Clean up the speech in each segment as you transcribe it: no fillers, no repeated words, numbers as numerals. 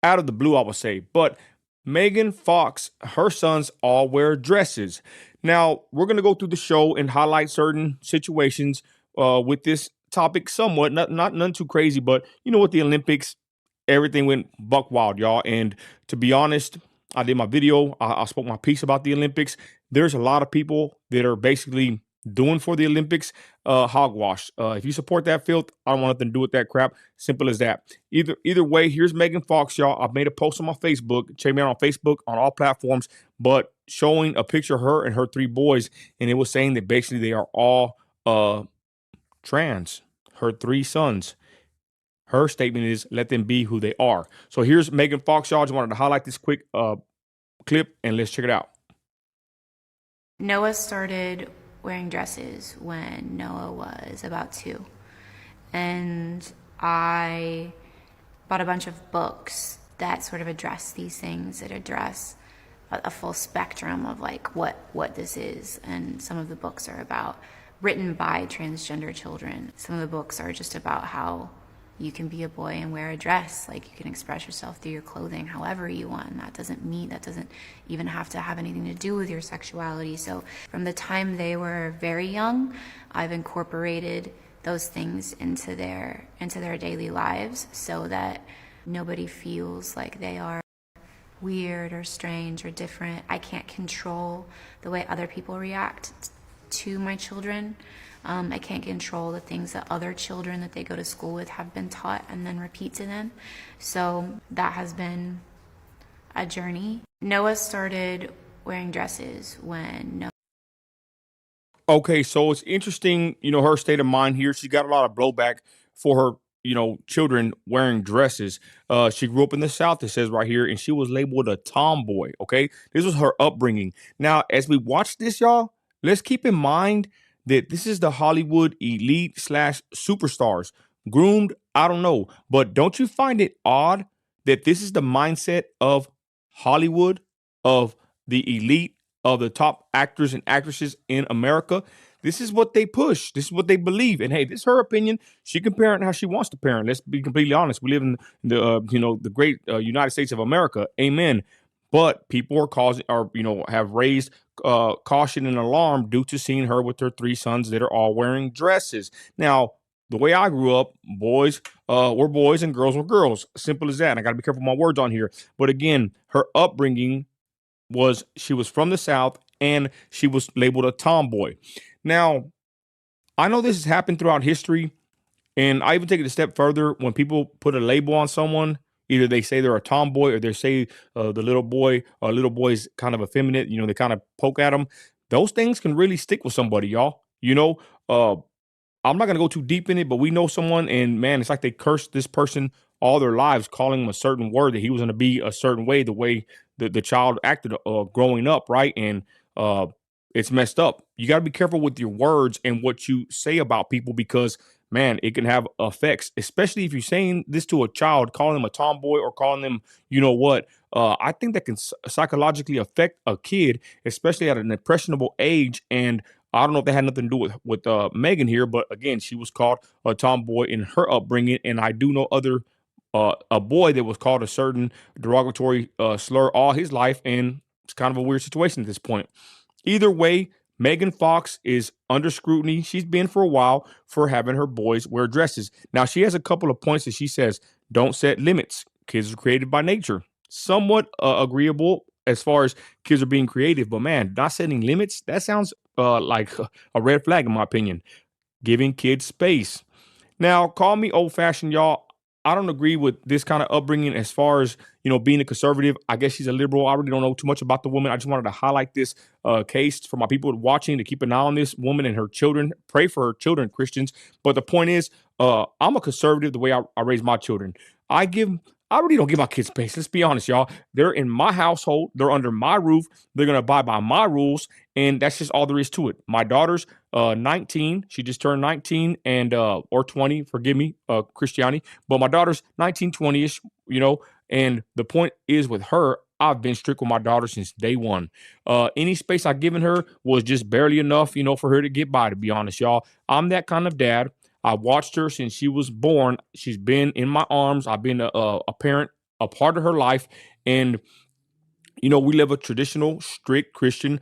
out of the blue, I would say. But Megan Fox, her sons all wear dresses. Now, we're going to go through the show and highlight certain situations with this topic somewhat, not none too crazy, but with the Olympics, everything went buck wild, y'all. And to be honest, I did my video. I spoke my piece about the Olympics. There's a lot of people that are basically doing for the Olympics hogwash. If you support that filth, I don't want nothing to do with that crap. Simple as that. Either way, here's Megan Fox, y'all. I've made a post on my Facebook. Check me out on Facebook on all platforms, but showing a picture of her and her three boys, and it was saying that basically they are all trans. Her three sons. Her statement is, let them be who they are. So here's Megan Fox, y'all. Just wanted to highlight this quick clip, and let's check it out. Noah started wearing dresses when Noah was about 2. And I bought a bunch of books that sort of address these things, that address a full spectrum of like what this is. And some of the books are about, written by transgender children. Some of the books are just about how you can be a boy and wear a dress. Like, you can express yourself through your clothing however you want. And that doesn't even have to have anything to do with your sexuality. So from the time they were very young, I've incorporated those things into their daily lives so that nobody feels like they are weird or strange or different. I can't control the way other people react to my children. I can't control the things that other children that they go to school with have been taught and then repeat to them. So that has been a journey. Noah started wearing dresses when Noah. Okay, so it's interesting, her state of mind here. She got a lot of blowback for her, children wearing dresses. She grew up in the South, it says right here, and she was labeled a tomboy. Okay, this was her upbringing. Now, as we watch this, y'all, let's keep in mind that this is the Hollywood elite slash superstars. Groomed, I don't know. But don't you find it odd that this is the mindset of Hollywood, of the elite, of the top actors and actresses in America? This is what they push. This is what they believe. And hey, this is her opinion. She can parent how she wants to parent. Let's be completely honest. We live in the great United States of America. Amen. But people have raised caution and alarm due to seeing her with her three sons that are all wearing dresses. Now, the way I grew up, boys were boys and girls were girls. Simple as that. And I got to be careful with my words on here. But again, her upbringing was she was from the South and she was labeled a tomboy. Now, I know this has happened throughout history. And I even take it a step further when people put a label on someone. Either they say they're a tomboy or they say the little boy or little boy is kind of effeminate. They kind of poke at them. Those things can really stick with somebody, y'all. I'm not going to go too deep in it, but we know someone and man, it's like they cursed this person all their lives, calling him a certain word that he was going to be a certain way, the way the child acted growing up, right? And it's messed up. You got to be careful with your words and what you say about people because man, it can have effects, especially if you're saying this to a child, calling them a tomboy or calling them, what. I think that can psychologically affect a kid, especially at an impressionable age. And I don't know if that had nothing to do with Megan here, but again, she was called a tomboy in her upbringing. And I do know a boy that was called a certain derogatory slur all his life. And it's kind of a weird situation at this point. Either way, Megan Fox is under scrutiny. She's been for a while for having her boys wear dresses. Now, she has a couple of points that she says, don't set limits. Kids are created by nature. Somewhat agreeable as far as kids are being creative. But man, not setting limits, that sounds like a red flag in my opinion. Giving kids space. Now, call me old-fashioned, y'all. I don't agree with this kind of upbringing as far as, being a conservative. I guess she's a liberal. I really don't know too much about the woman. I just wanted to highlight this case for my people watching to keep an eye on this woman and her children. Pray for her children, Christians. But the point is, I'm a conservative the way I raise my children. I really don't give my kids space. Let's be honest, y'all. They're in my household. They're under my roof. They're going to abide by my rules. And that's just all there is to it. My daughter's 19. She just turned 19 and or 20. Forgive me, Christiani. But my daughter's 19, 20-ish, And the point is with her, I've been strict with my daughter since day one. Any space I've given her was just barely enough, for her to get by, to be honest, y'all. I'm that kind of dad. I watched her since she was born. She's been in my arms. I've been a parent a part of her life. And we live a traditional, strict Christian.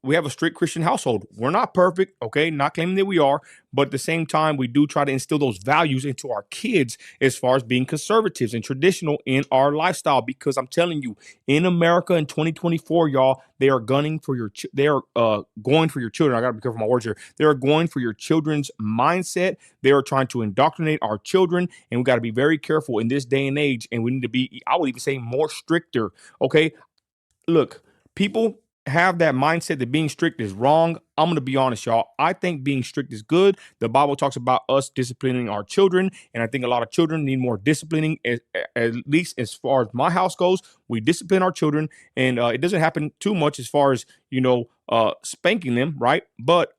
We have a strict Christian household. We're not perfect, okay? Not claiming that we are, but at the same time, we do try to instill those values into our kids as far as being conservatives and traditional in our lifestyle. Because I'm telling you, in America in 2024, y'all, they are gunning for your. They are going for your children. I gotta be careful with my words here. They are going for your children's mindset. They are trying to indoctrinate our children, and we got to be very careful in this day and age. And we need to be, I would even say, more stricter. Okay, look, people have that mindset that being strict is wrong. I'm going to be honest, y'all. I think being strict is good. The Bible talks about us disciplining our children, and I think a lot of children need more disciplining. At least as far as my house goes, we discipline our children, and it doesn't happen too much as far as spanking them, right? But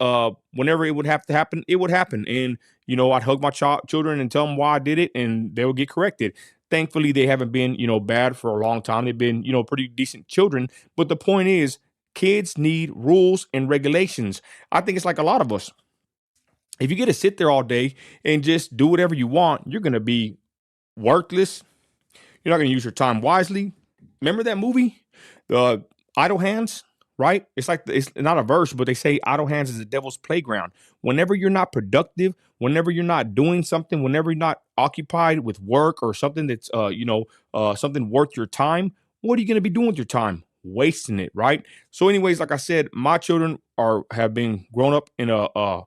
whenever it would have to happen, it would happen, and I'd hug my children and tell them why I did it, and they would get corrected. Thankfully, they haven't been, bad for a long time. They've been, pretty decent children. But the point is, kids need rules and regulations. I think it's like a lot of us. If you get to sit there all day and just do whatever you want, you're going to be worthless. You're not going to use your time wisely. Remember that movie, the Idle Hands, right? It's like it's not a verse, but they say idle hands is the devil's playground. Whenever you're not productive, whenever you're not doing something, whenever you're not occupied with work or something that's something worth your time, what are you going to be doing with your time? Wasting it, right? So, anyways, like I said, my children have been grown up in a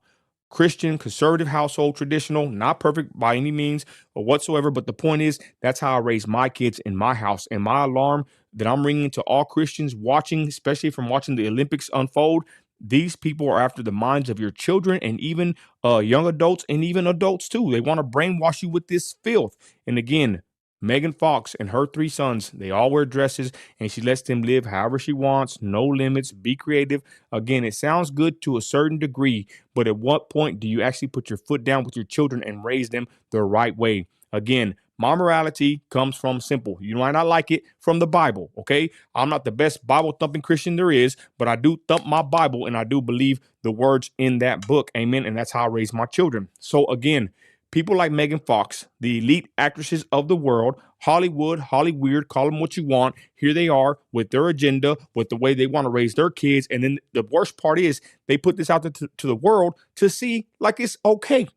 Christian, conservative household, traditional, not perfect by any means or whatsoever. But the point is, that's how I raise my kids in my house. And my alarm that I'm ringing to all Christians watching, especially from watching the Olympics unfold, these people are after the minds of your children and even young adults and even adults too. They want to brainwash you with this filth. And again, Megan Fox and her three sons, they all wear dresses and she lets them live however she wants, no limits, be creative. Again, it sounds good to a certain degree, but at what point do you actually put your foot down with your children and raise them the right way? Again, my morality comes from simple. You might not like it from the Bible, okay? I'm not the best Bible thumping Christian there is, but I do thump my Bible and I do believe the words in that book. Amen. And that's how I raise my children. So again, people like Megan Fox, the elite actresses of the world, Hollywood, Hollyweird, call them what you want. Here they are with their agenda, with the way they want to raise their kids. And then the worst part is they put this out there to the world to see like it's okay.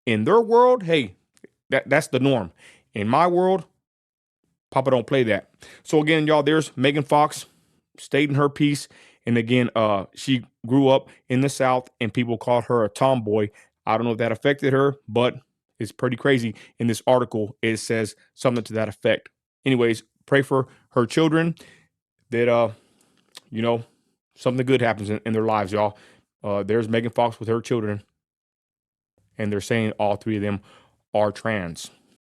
In their world, hey, that's the norm. In my world, Papa don't play that. So again, y'all, there's Megan Fox stating her piece. And again, she grew up in the South and people called her a tomboy. I don't know if that affected her, but it's pretty crazy. In this article, it says something to that effect. Anyways, pray for her children that, something good happens in their lives, y'all. There's Megan Fox with her children, and they're saying all three of them are trans.